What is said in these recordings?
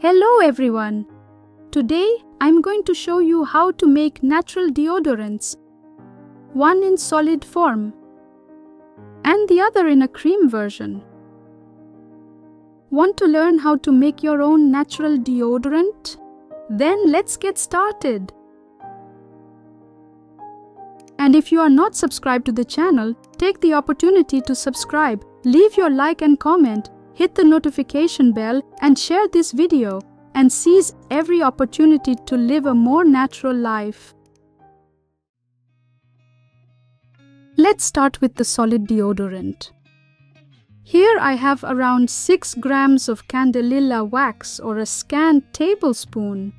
Hello everyone! Today I'm going to show you how to make natural deodorants, one in solid form and the other in a cream version. Want to learn how to make your own natural deodorant? Then let's get started! And if you are not subscribed to the channel, take the opportunity to subscribe, leave your like and comment, hit the notification bell and share this video and seize every opportunity to live a more natural life. Let's start with the solid deodorant. Here I have around 6 grams of candelilla wax or a scant tablespoon.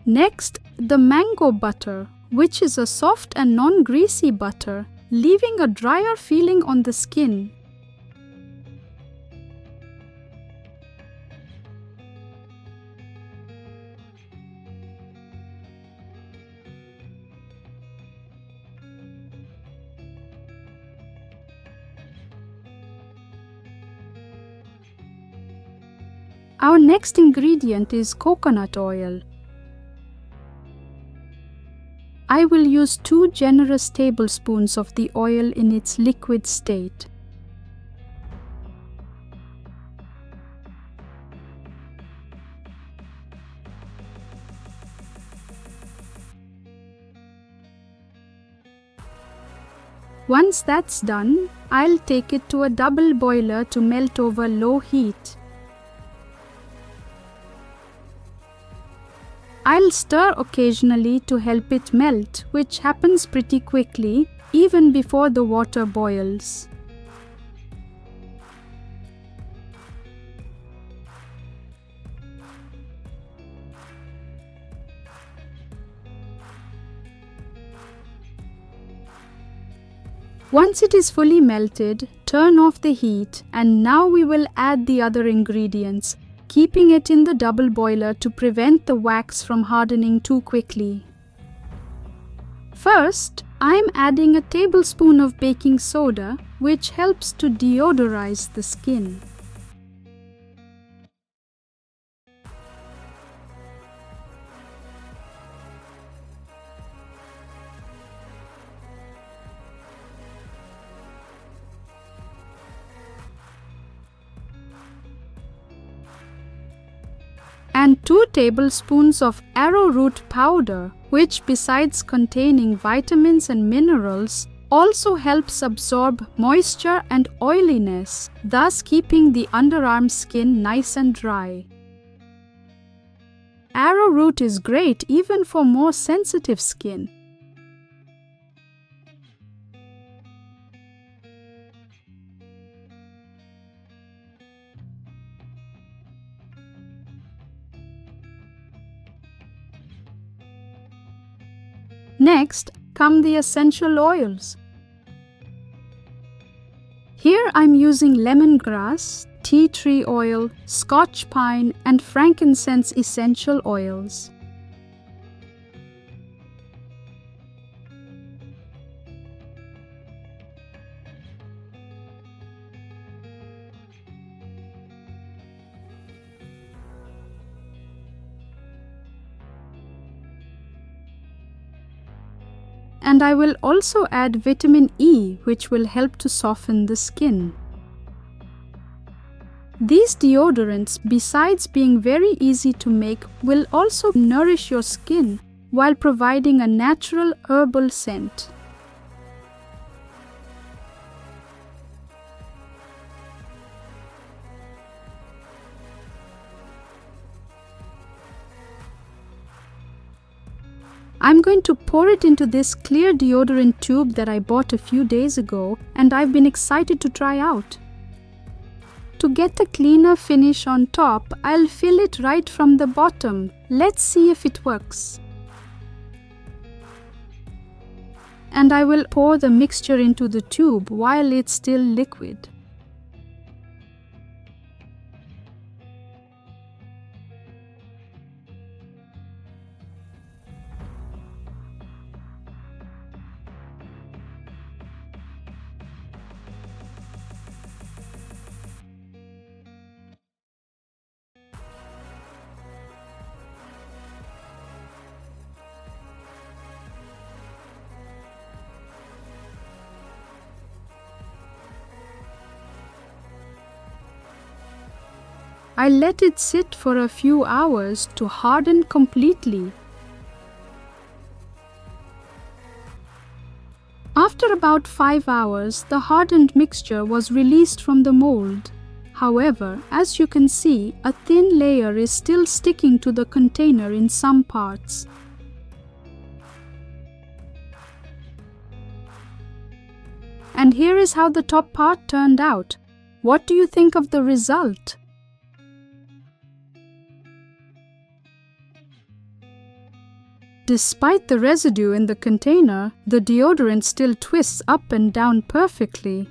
Next, the mango butter, which is a soft and non-greasy butter, leaving a drier feeling on the skin. Our next ingredient is coconut oil. I will use 2 generous tablespoons of the oil in its liquid state. Once that's done, I'll take it to a double boiler to melt over low heat. I'll stir occasionally to help it melt, which happens pretty quickly, even before the water boils. Once it is fully melted, turn off the heat and now we will add the other ingredients, keeping it in the double boiler to prevent the wax from hardening too quickly. First, I'm adding a tablespoon of baking soda, which helps to deodorize the skin. And 2 tablespoons of arrowroot powder, which besides containing vitamins and minerals, also helps absorb moisture and oiliness, thus keeping the underarm skin nice and dry. Arrowroot is great even for more sensitive skin. Next come the essential oils. Here I'm using lemongrass, tea tree oil, Scotch pine and frankincense essential oils. And I will also add vitamin E, which will help to soften the skin. These deodorants, besides being very easy to make, will also nourish your skin while providing a natural herbal scent. I'm going to pour it into this clear deodorant tube that I bought a few days ago and I've been excited to try out. To get a cleaner finish on top, I'll fill it right from the bottom. Let's see if it works. And I will pour the mixture into the tube while it's still liquid. I let it sit for a few hours to harden completely. After about 5 hours, the hardened mixture was released from the mold. However, as you can see, a thin layer is still sticking to the container in some parts. And here is how the top part turned out. What do you think of the result? Despite the residue in the container, the deodorant still twists up and down perfectly.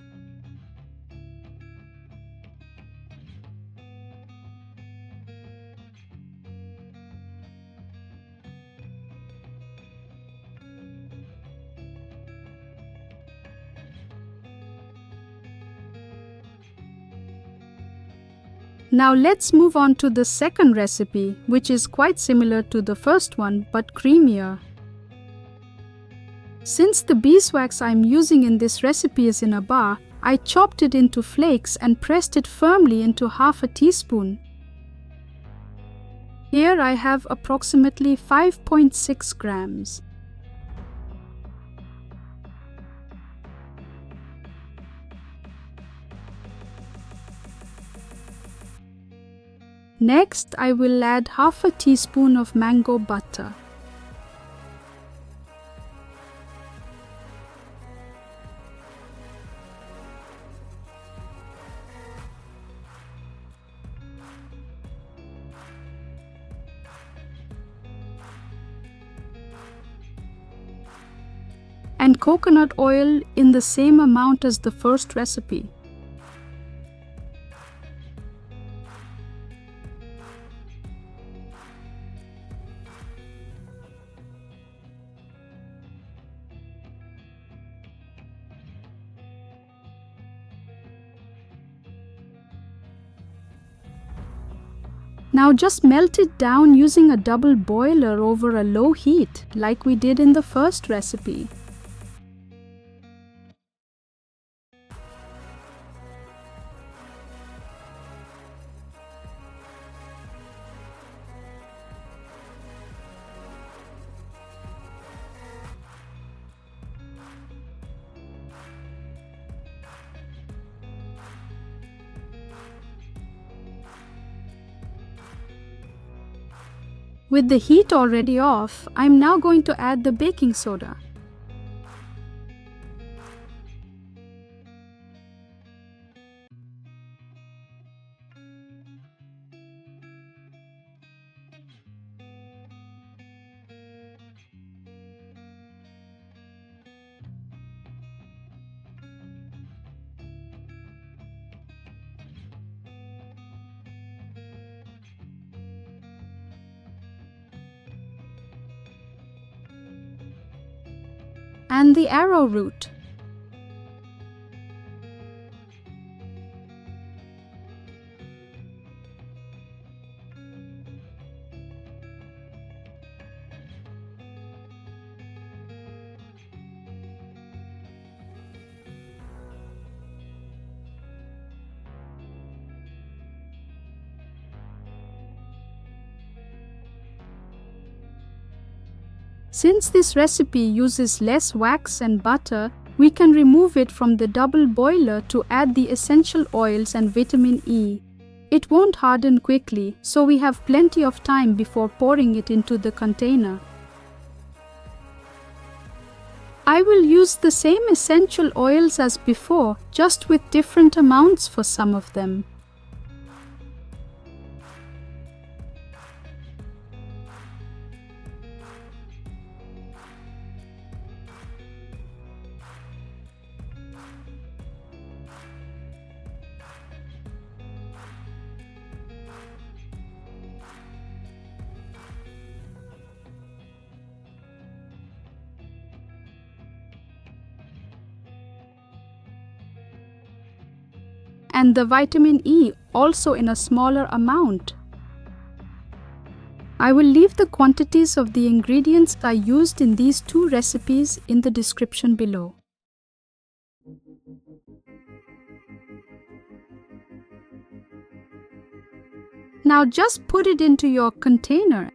Now let's move on to the second recipe, which is quite similar to the first one but creamier. Since the beeswax I'm using in this recipe is in a bar, I chopped it into flakes and pressed it firmly into half a teaspoon. Here I have approximately 5.6 grams. Next, I will add half a teaspoon of mango butter. And coconut oil in the same amount as the first recipe. Now just melt it down using a double boiler over a low heat, like we did in the first recipe. With the heat already off, I'm now going to add the baking soda. And the arrowroot. Since this recipe uses less wax and butter, we can remove it from the double boiler to add the essential oils and vitamin E. It won't harden quickly, so we have plenty of time before pouring it into the container. I will use the same essential oils as before, just with different amounts for some of them. And the vitamin E also in a smaller amount. I will leave the quantities of the ingredients I used in these two recipes in the description below. Thank you. Now just put it into your container.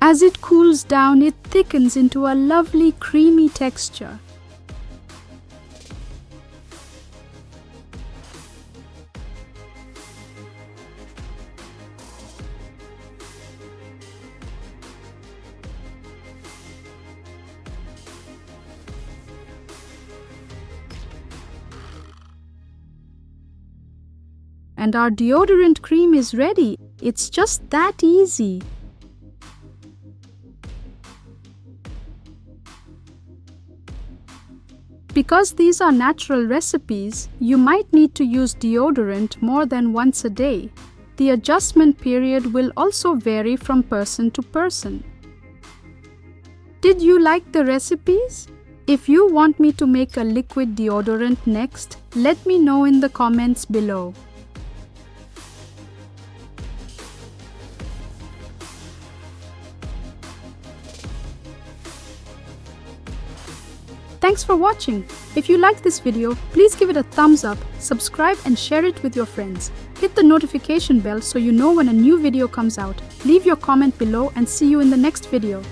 As it cools down, it thickens into a lovely creamy texture. And our deodorant cream is ready. It's just that easy. Because these are natural recipes, you might need to use deodorant more than once a day. The adjustment period will also vary from person to person. Did you like the recipes? If you want me to make a liquid deodorant next, let me know in the comments below. Thanks for watching. If you liked this video, please give it a thumbs up, subscribe and share it with your friends. Hit the notification bell so you know when a new video comes out. Leave your comment below and see you in the next video.